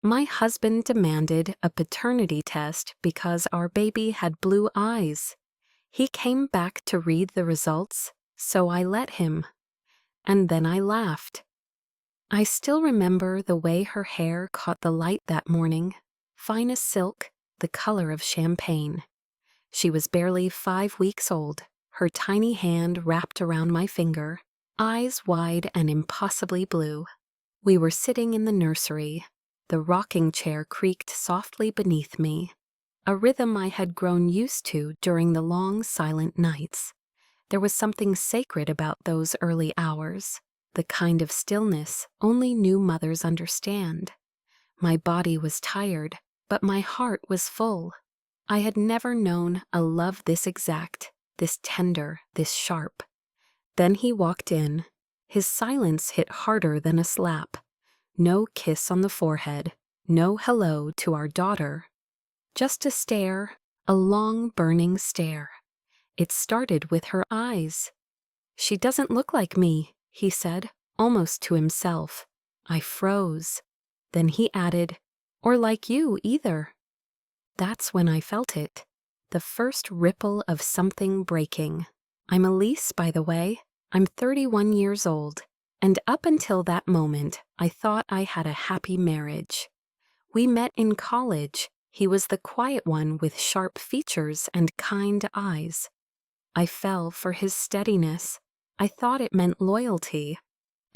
My husband demanded a paternity test because our baby had blue eyes. He came back to read the results, so I let him. And then I laughed. I still remember the way her hair caught the light that morning, fine as silk, the color of champagne. She was barely 5 weeks old, her tiny hand wrapped around my finger, eyes wide and impossibly blue. We were sitting in the nursery. The rocking chair creaked softly beneath me, a rhythm I had grown used to during the long, silent nights. There was something sacred about those early hours, the kind of stillness only new mothers understand. My body was tired, but my heart was full. I had never known a love this exact, this tender, this sharp. Then he walked in. His silence hit harder than a slap. No kiss on the forehead, no hello to our daughter. Just a stare, a long, burning stare. It started with her eyes. "She doesn't look like me," he said, almost to himself. I froze. Then he added, "Or like you either." That's when I felt it. The first ripple of something breaking. I'm Elise, by the way. I'm 31 years old. And up until that moment, I thought I had a happy marriage. We met in college. He was the quiet one with sharp features and kind eyes. I fell for his steadiness. I thought it meant loyalty.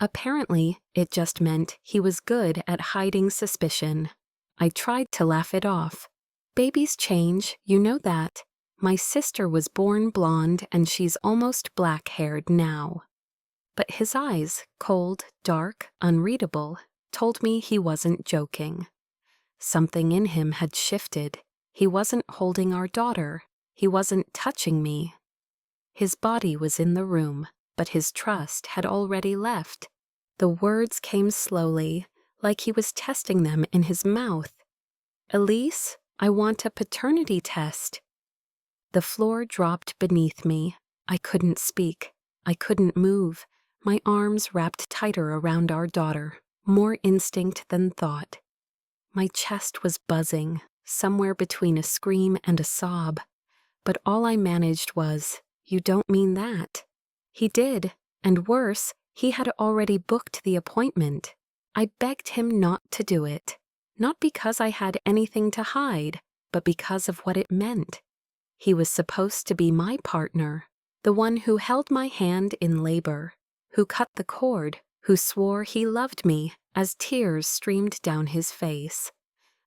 Apparently, it just meant he was good at hiding suspicion. I tried to laugh it off. Babies change, you know that. My sister was born blonde and she's almost black-haired now. But his eyes, cold, dark, unreadable, told me he wasn't joking. Something in him had shifted. He wasn't holding our daughter. He wasn't touching me. His body was in the room, but his trust had already left. The words came slowly, like he was testing them in his mouth. "Elise, I want a paternity test." The floor dropped beneath me. I couldn't speak. I couldn't move. My arms wrapped tighter around our daughter, more instinct than thought. My chest was buzzing, somewhere between a scream and a sob. But all I managed was, "You don't mean that." He did, and worse, he had already booked the appointment. I begged him not to do it. Not because I had anything to hide, but because of what it meant. He was supposed to be my partner, the one who held my hand in labor, who cut the cord, who swore he loved me as tears streamed down his face.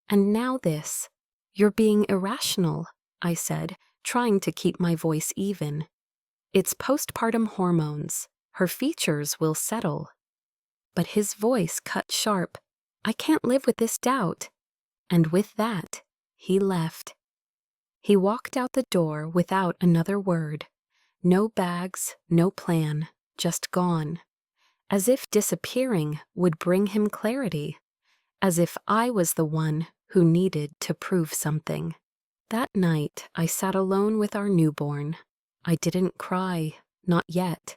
And now this. "You're being irrational," I said, trying to keep my voice even. "It's postpartum hormones. Her features will settle." But his voice cut sharp. "I can't live with this doubt." And with that, he left. He walked out the door without another word. No bags, no plan, just gone. As if disappearing would bring him clarity. As if I was the one who needed to prove something. That night, I sat alone with our newborn. I didn't cry, not yet.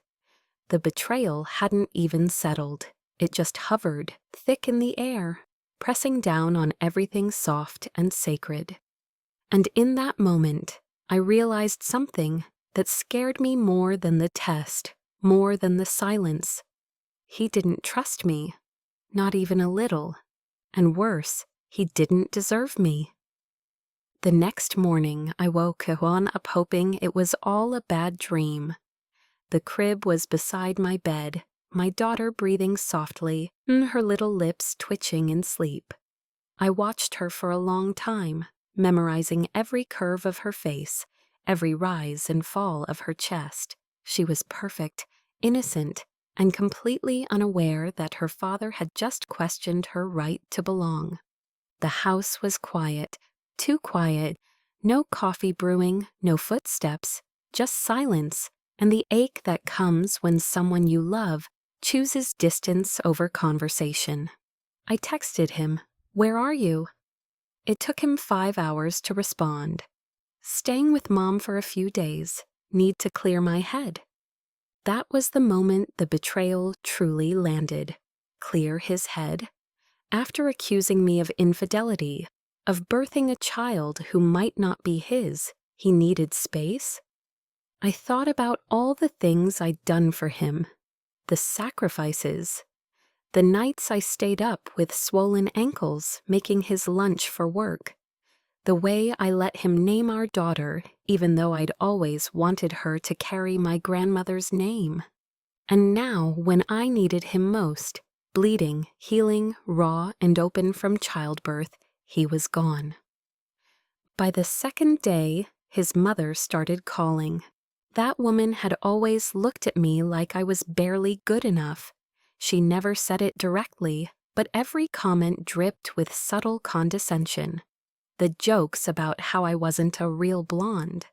The betrayal hadn't even settled. It just hovered, thick in the air, pressing down on everything soft and sacred. And in that moment, I realized something that scared me more than the test, more than the silence. He didn't trust me, not even a little. And worse, he didn't deserve me. The next morning, I woke up hoping it was all a bad dream. The crib was beside my bed, my daughter breathing softly, her little lips twitching in sleep. I watched her for a long time, memorizing every curve of her face, every rise and fall of her chest. She was perfect, innocent, and completely unaware that her father had just questioned her right to belong. The house was quiet, too quiet, no coffee brewing, no footsteps, just silence, and the ache that comes when someone you love chooses distance over conversation. I texted him, "Where are you?" It took him 5 hours to respond. "Staying with Mom for a few days. Need to clear my head." That was the moment the betrayal truly landed. Clear his head? After accusing me of infidelity, of birthing a child who might not be his, he needed space? I thought about all the things I'd done for him, the sacrifices, the nights I stayed up with swollen ankles making his lunch for work, the way I let him name our daughter even though I'd always wanted her to carry my grandmother's name. And now, when I needed him most, bleeding, healing, raw, and open from childbirth, he was gone. By the second day, his mother started calling. That woman had always looked at me like I was barely good enough. She never said it directly, but every comment dripped with subtle condescension. The jokes about how I wasn't a real blonde.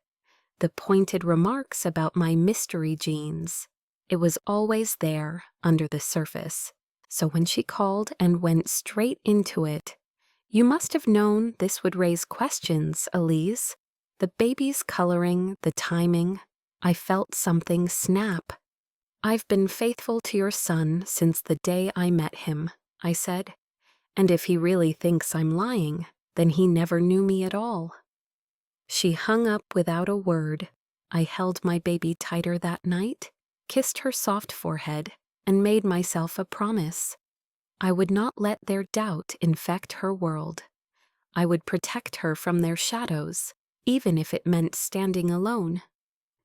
The pointed remarks about my mystery genes. It was always there, under the surface. So when she called and went straight into it, "You must have known this would raise questions, Elise. The baby's coloring, the timing." I felt something snap. "I've been faithful to your son since the day I met him," I said. "And if he really thinks I'm lying, then he never knew me at all." She hung up without a word. I held my baby tighter that night, kissed her soft forehead, and made myself a promise. I would not let their doubt infect her world. I would protect her from their shadows, even if it meant standing alone.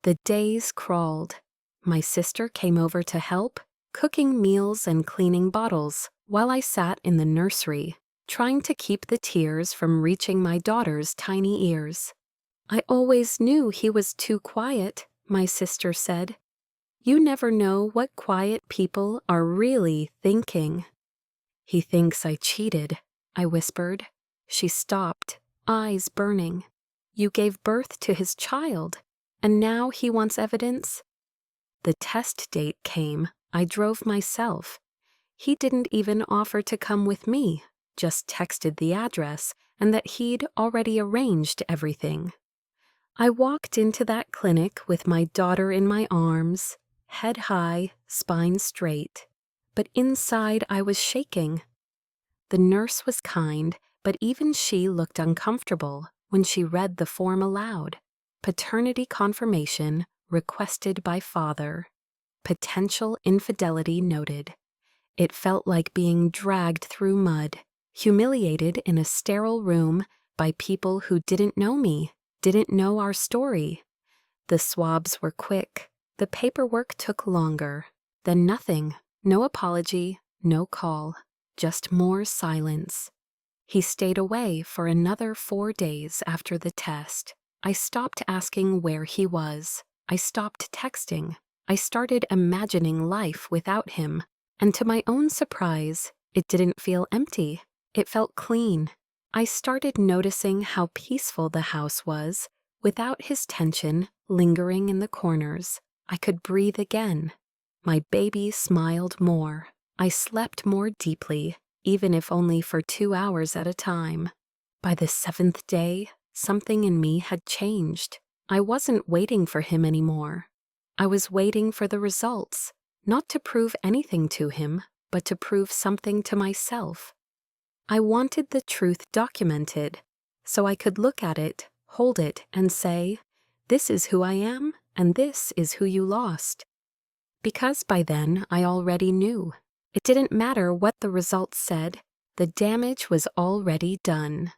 The days crawled. My sister came over to help, cooking meals and cleaning bottles, while I sat in the nursery, trying to keep the tears from reaching my daughter's tiny ears. "I always knew he was too quiet," my sister said. "You never know what quiet people are really thinking." "He thinks I cheated," I whispered. She stopped, eyes burning. "You gave birth to his child, and now he wants evidence?" The test date came. I drove myself. He didn't even offer to come with me, just texted the address and that he'd already arranged everything. I walked into that clinic with my daughter in my arms, head high, spine straight. But inside I was shaking. The nurse was kind, but even she looked uncomfortable when she read the form aloud. Paternity confirmation requested by father. Potential infidelity noted. It felt like being dragged through mud, humiliated in a sterile room by people who didn't know me, didn't know our story. The swabs were quick. The paperwork took longer. Then nothing. No apology, no call. Just more silence. He stayed away for another 4 days after the test. I stopped asking where he was. I stopped texting. I started imagining life without him. And to my own surprise, it didn't feel empty. It felt clean. I started noticing how peaceful the house was, without his tension lingering in the corners. I could breathe again. My baby smiled more. I slept more deeply, even if only for 2 hours at a time. By the 7th day, something in me had changed. I wasn't waiting for him anymore. I was waiting for the results, not to prove anything to him, but to prove something to myself. I wanted the truth documented, so I could look at it, hold it, and say, "This is who I am, and this is who you lost." Because by then I already knew. It didn't matter what the results said, the damage was already done.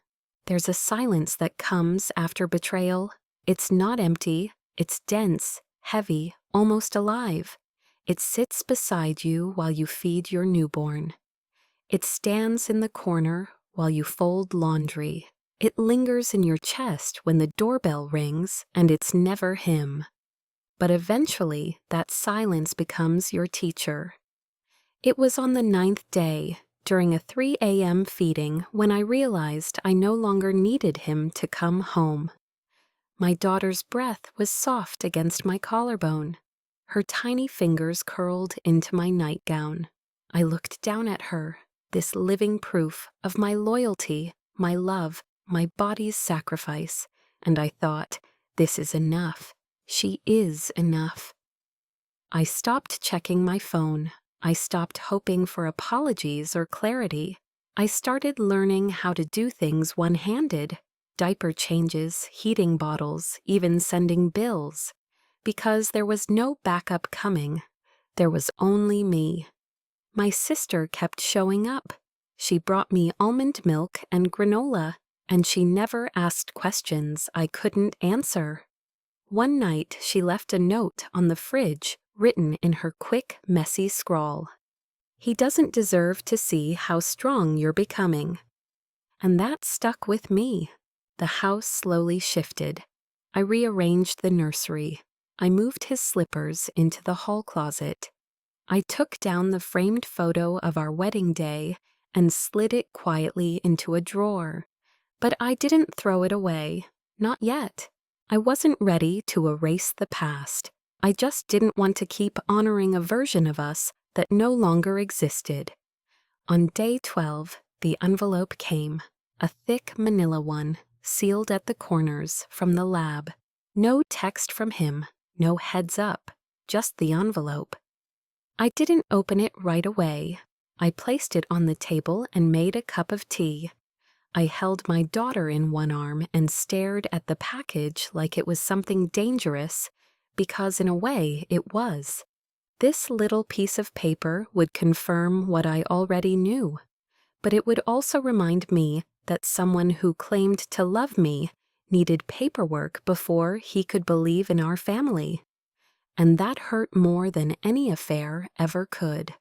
There's a silence that comes after betrayal. It's not empty, it's dense, heavy, almost alive. It sits beside you while you feed your newborn. It stands in the corner while you fold laundry. It lingers in your chest when the doorbell rings and it's never him. But eventually, that silence becomes your teacher. It was on the 9th day, during a 3 a.m. feeding, when I realized I no longer needed him to come home. My daughter's breath was soft against my collarbone. Her tiny fingers curled into my nightgown. I looked down at her, this living proof of my loyalty, my love, my body's sacrifice, and I thought, this is enough. She is enough. I stopped checking my phone. I stopped hoping for apologies or clarity. I started learning how to do things one-handed, diaper changes, heating bottles, even sending bills, because there was no backup coming. There was only me. My sister kept showing up. She brought me almond milk and granola, and she never asked questions I couldn't answer. One night she left a note on the fridge written in her quick, messy scrawl. "He doesn't deserve to see how strong you're becoming." And that stuck with me. The house slowly shifted. I rearranged the nursery. I moved his slippers into the hall closet. I took down the framed photo of our wedding day and slid it quietly into a drawer. But I didn't throw it away. Not yet. I wasn't ready to erase the past. I just didn't want to keep honoring a version of us that no longer existed. On day 12, the envelope came, a thick manila one, sealed at the corners from the lab. No text from him, no heads up, just the envelope. I didn't open it right away. I placed it on the table and made a cup of tea. I held my daughter in one arm and stared at the package like it was something dangerous, because in a way it was. This little piece of paper would confirm what I already knew, but it would also remind me that someone who claimed to love me needed paperwork before he could believe in our family. And that hurt more than any affair ever could.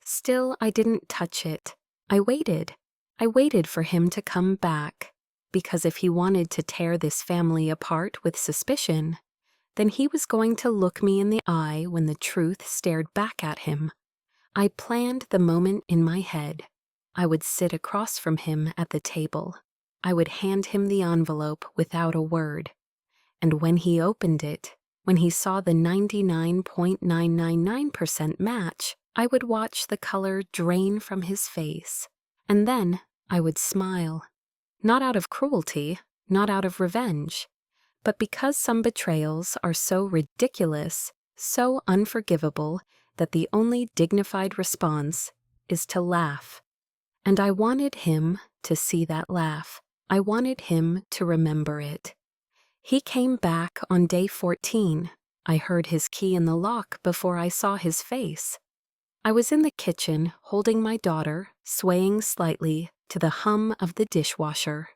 Still, I didn't touch it. I waited. I waited for him to come back, because if he wanted to tear this family apart with suspicion, then he was going to look me in the eye when the truth stared back at him. I planned the moment in my head. I would sit across from him at the table. I would hand him the envelope without a word. And when he opened it, when he saw the 99.999% match, I would watch the color drain from his face. And then I would smile. Not out of cruelty, not out of revenge, but because some betrayals are so ridiculous, so unforgivable, that the only dignified response is to laugh. And I wanted him to see that laugh. I wanted him to remember it. He came back on day 14. I heard his key in the lock before I saw his face. I was in the kitchen, holding my daughter, swaying slightly to the hum of the dishwasher.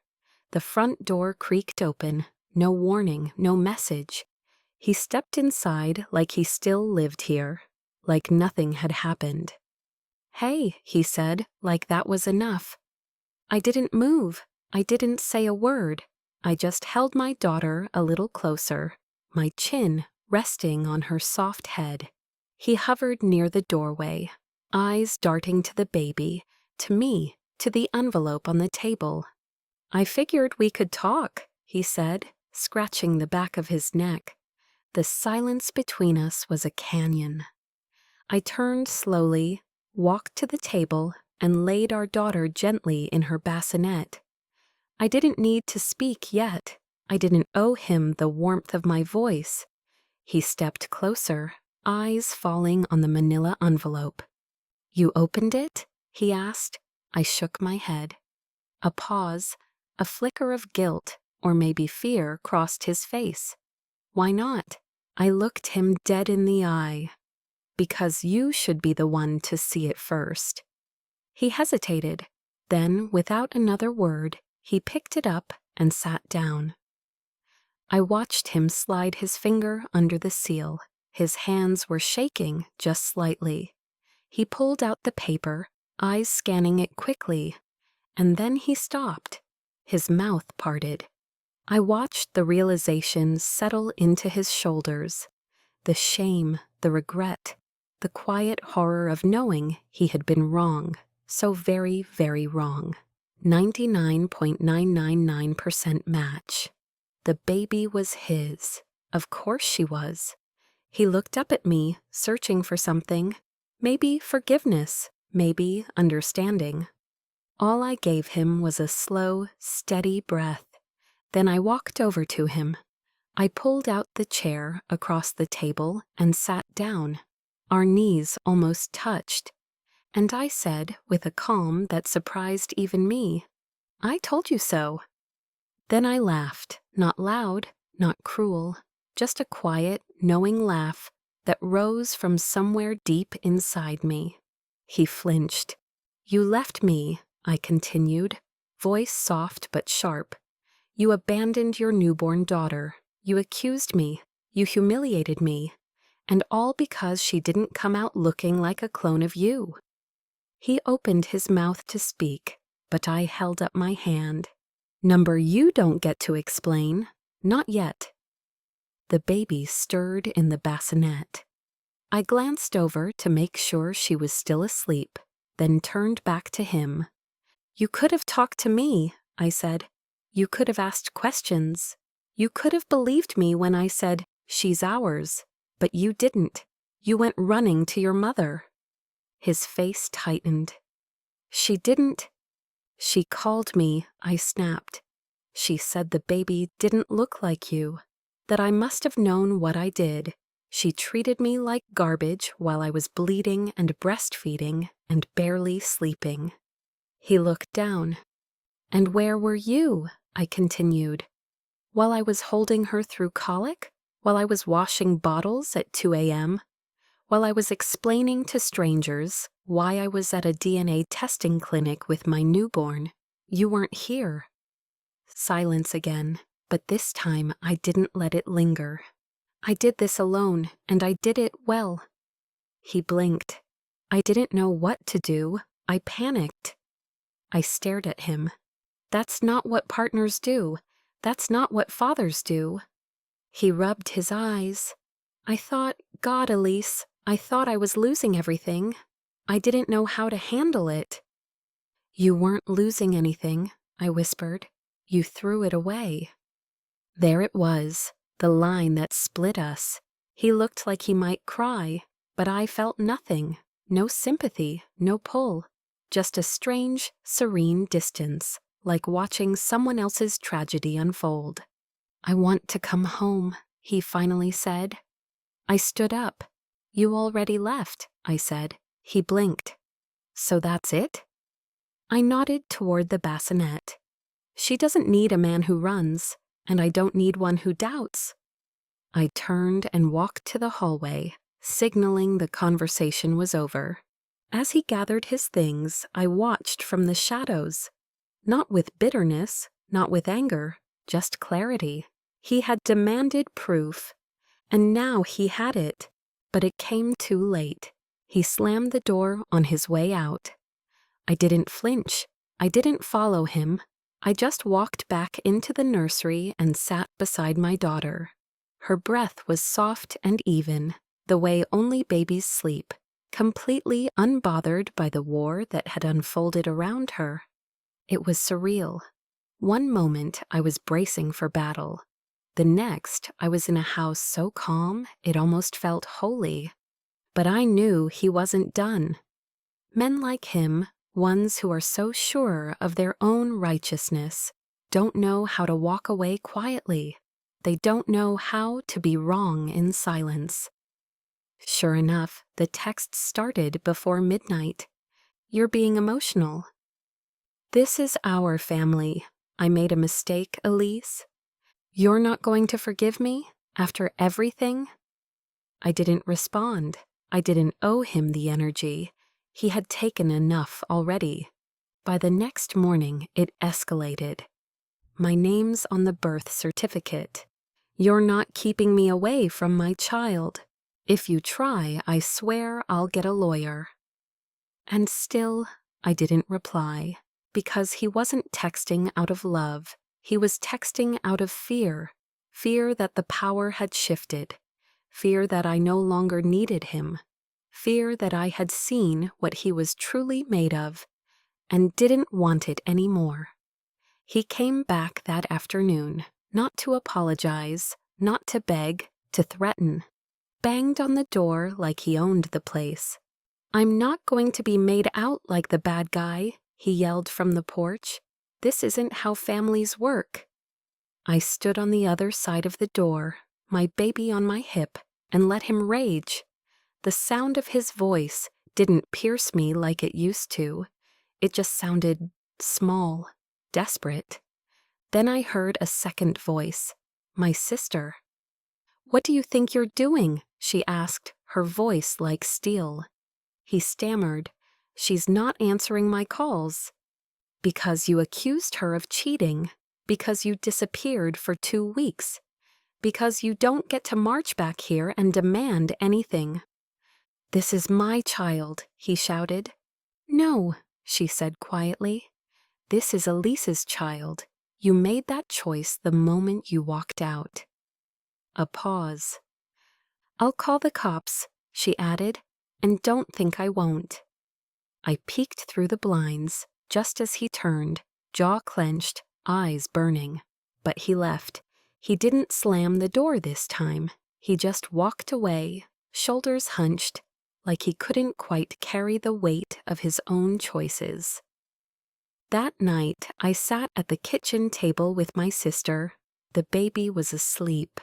The front door creaked open. No warning, no message. He stepped inside like he still lived here, like nothing had happened. "Hey," he said, like that was enough. I didn't move. I didn't say a word. I just held my daughter a little closer, my chin resting on her soft head. He hovered near the doorway, eyes darting to the baby, to me, to the envelope on the table. "I figured we could talk," he said, scratching the back of his neck. The silence between us was a canyon. I turned slowly, walked to the table, and laid our daughter gently in her bassinet. I didn't need to speak yet. I didn't owe him the warmth of my voice. He stepped closer, eyes falling on the manila envelope. "You opened it?" he asked. I shook my head. A pause, a flicker of guilt, or maybe fear, crossed his face. "Why not?" I looked him dead in the eye. "Because you should be the one to see it first." He hesitated. Then, without another word, he picked it up and sat down. I watched him slide his finger under the seal. His hands were shaking just slightly. He pulled out the paper, eyes scanning it quickly, and then he stopped. His mouth parted. I watched the realization settle into his shoulders. The shame, the regret, the quiet horror of knowing he had been wrong, so very, very wrong. 99.999% match. The baby was his. Of course she was. He looked up at me, searching for something. Maybe forgiveness, maybe understanding. All I gave him was a slow, steady breath. Then I walked over to him. I pulled out the chair across the table and sat down. Our knees almost touched. And I said, with a calm that surprised even me, "I told you so." Then I laughed, not loud, not cruel, just a quiet, knowing laugh that rose from somewhere deep inside me. He flinched. "You left me," I continued, voice soft but sharp. "You abandoned your newborn daughter. You accused me. You humiliated me. And all because she didn't come out looking like a clone of you." He opened his mouth to speak, but I held up my hand. "Number you don't get to explain. Not yet." The baby stirred in the bassinet. I glanced over to make sure she was still asleep, then turned back to him. "You could have talked to me," I said. "You could have asked questions. You could have believed me when I said, 'She's ours.' But you didn't. You went running to your mother." His face tightened. "She didn't." "She called me," I snapped. "She said the baby didn't look like you, that I must have known what I did. She treated me like garbage while I was bleeding and breastfeeding and barely sleeping." He looked down. "And where were you?" I continued. "While I was holding her through colic? While I was washing bottles at 2 a.m.? While I was explaining to strangers why I was at a DNA testing clinic with my newborn? You weren't here." Silence again, but this time I didn't let it linger. "I did this alone, and I did it well." He blinked. I didn't know what to do. I panicked. I stared at him. "That's not what partners do. That's not what fathers do." He rubbed his eyes. "I thought, God, Elise, I thought I was losing everything. I didn't know how to handle it." "You weren't losing anything," I whispered. "You threw it away." There it was, the line that split us. He looked like he might cry, but I felt nothing. No sympathy, no pull. Just a strange, serene distance, like watching someone else's tragedy unfold. "I want to come home," he finally said. I stood up. "You already left," I said. He blinked. "So that's it?" I nodded toward the bassinet. "She doesn't need a man who runs, and I don't need one who doubts." I turned and walked to the hallway, signaling the conversation was over. As he gathered his things, I watched from the shadows. Not with bitterness, not with anger, just clarity. He had demanded proof, and now he had it, but it came too late. He slammed the door on his way out. I didn't flinch. I didn't follow him. I just walked back into the nursery and sat beside my daughter. Her breath was soft and even, the way only babies sleep, completely unbothered by the war that had unfolded around her. It was surreal. One moment I was bracing for battle. The next I was in a house so calm it almost felt holy. But I knew he wasn't done. Men like him, ones who are so sure of their own righteousness, don't know how to walk away quietly. They don't know how to be wrong in silence. Sure enough, the text started before midnight. "You're being emotional." "This is our family. I made a mistake, Elise. You're not going to forgive me after everything?" I didn't respond. I didn't owe him the energy. He had taken enough already. By the next morning, it escalated. "My name's on the birth certificate. You're not keeping me away from my child. If you try, I swear I'll get a lawyer." And still, I didn't reply, because he wasn't texting out of love. He was texting out of fear. Fear that the power had shifted. Fear that I no longer needed him. Fear that I had seen what he was truly made of and didn't want it anymore. He came back that afternoon, not to apologize, not to beg, to threaten. Banged on the door like he owned the place. "I'm not going to be made out like the bad guy," he yelled from the porch. "This isn't how families work." I stood on the other side of the door, my baby on my hip, and let him rage. The sound of his voice didn't pierce me like it used to. It just sounded small, desperate. Then I heard a second voice, my sister. "What do you think you're doing?" she asked, her voice like steel. He stammered, "She's not answering my calls." "Because you accused her of cheating. Because you disappeared for 2 weeks. Because you don't get to march back here and demand anything." "This is my child," he shouted. "No," she said quietly. "This is Elise's child. You made that choice the moment you walked out." A pause. "I'll call the cops," she added, "and don't think I won't." I peeked through the blinds just as he turned, jaw clenched, eyes burning. But he left. He didn't slam the door this time. He just walked away, shoulders hunched, like he couldn't quite carry the weight of his own choices. That night, I sat at the kitchen table with my sister. The baby was asleep.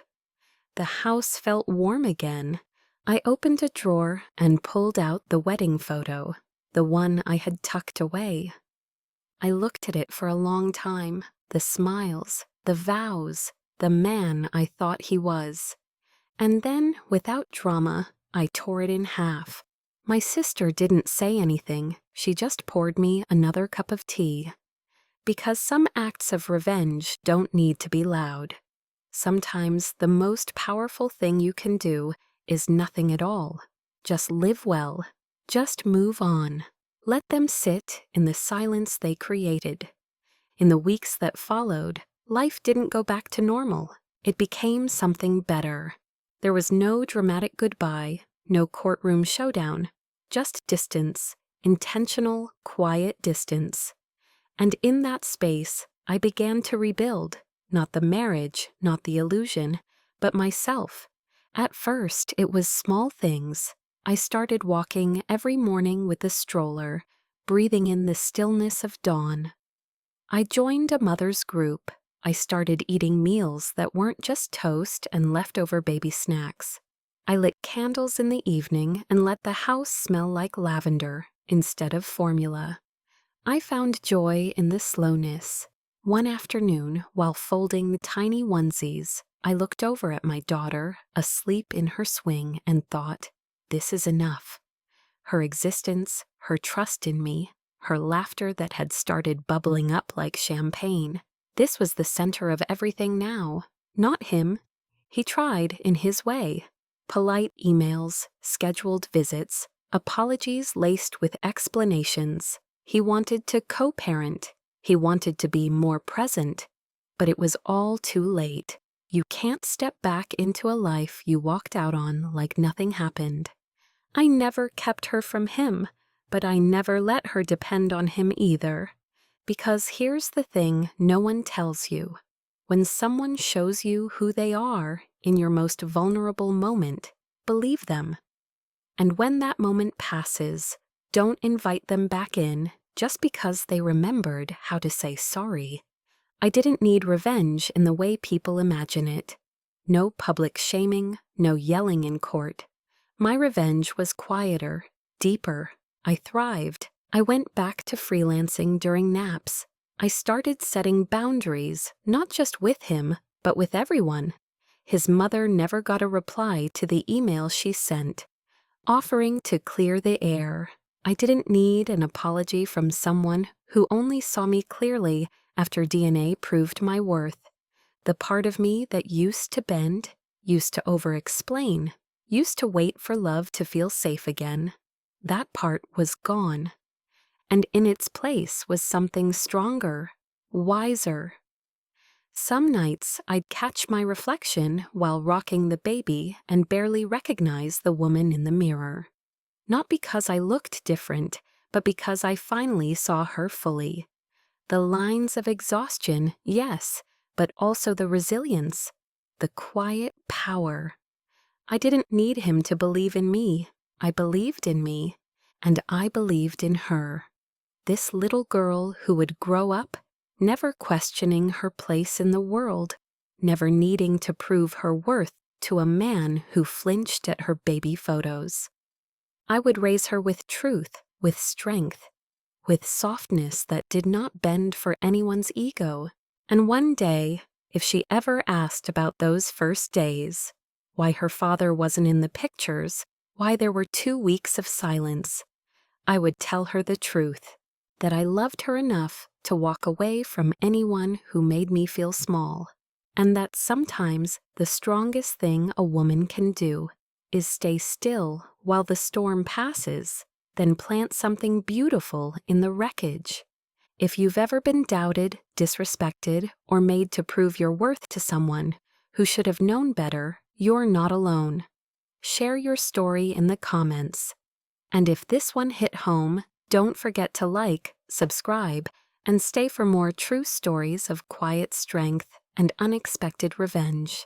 The house felt warm again. I opened a drawer and pulled out the wedding photo, the one I had tucked away. I looked at it for a long time, the smiles, the vows, the man I thought he was. And then, without drama, I tore it in half. My sister didn't say anything. She just poured me another cup of tea. Because some acts of revenge don't need to be loud. Sometimes the most powerful thing you can do is nothing at all. Just live well. Just move on. Let them sit in the silence they created. In the weeks that followed, life didn't go back to normal. It became something better. There was no dramatic goodbye, no courtroom showdown, just distance, intentional, quiet distance. And in that space, I began to rebuild, not the marriage, not the illusion, but myself. At first, it was small things. I started walking every morning with a stroller, breathing in the stillness of dawn. I joined a mother's group. I started eating meals that weren't just toast and leftover baby snacks. I lit candles in the evening and let the house smell like lavender instead of formula. I found joy in the slowness. One afternoon, while folding tiny onesies, I looked over at my daughter, asleep in her swing, and thought, this is enough. Her existence, her trust in me, her laughter that had started bubbling up like champagne. This was the center of everything now. Not him. He tried in his way. Polite emails, scheduled visits, apologies laced with explanations. He wanted to co-parent. He wanted to be more present. But it was all too late. You can't step back into a life you walked out on like nothing happened. I never kept her from him, but I never let her depend on him either. Because here's the thing no one tells you. When someone shows you who they are in your most vulnerable moment, believe them. And when that moment passes, don't invite them back in just because they remembered how to say sorry. I didn't need revenge in the way people imagine it. No public shaming, no yelling in court. My revenge was quieter, deeper. I thrived. I went back to freelancing during naps. I started setting boundaries, not just with him, but with everyone. His mother never got a reply to the email she sent, offering to clear the air. I didn't need an apology from someone who only saw me clearly after DNA proved my worth. The part of me that used to bend, used to over-explain, used to wait for love to feel safe again, that part was gone. And in its place was something stronger, wiser. Some nights I'd catch my reflection while rocking the baby and barely recognize the woman in the mirror. Not because I looked different, but because I finally saw her fully. The lines of exhaustion, yes, but also the resilience, the quiet power. I didn't need him to believe in me. I believed in me, and I believed in her. This little girl who would grow up, never questioning her place in the world, never needing to prove her worth to a man who flinched at her baby photos. I would raise her with truth, with strength, with softness that did not bend for anyone's ego. And one day, if she ever asked about those first days, why her father wasn't in the pictures, why there were 2 weeks of silence, I would tell her the truth, that I loved her enough to walk away from anyone who made me feel small, and that sometimes the strongest thing a woman can do is stay still while the storm passes, then plant something beautiful in the wreckage. If you've ever been doubted, disrespected, or made to prove your worth to someone who should have known better, you're not alone. Share your story in the comments. And if this one hit home, don't forget to like, subscribe, and stay for more true stories of quiet strength and unexpected revenge.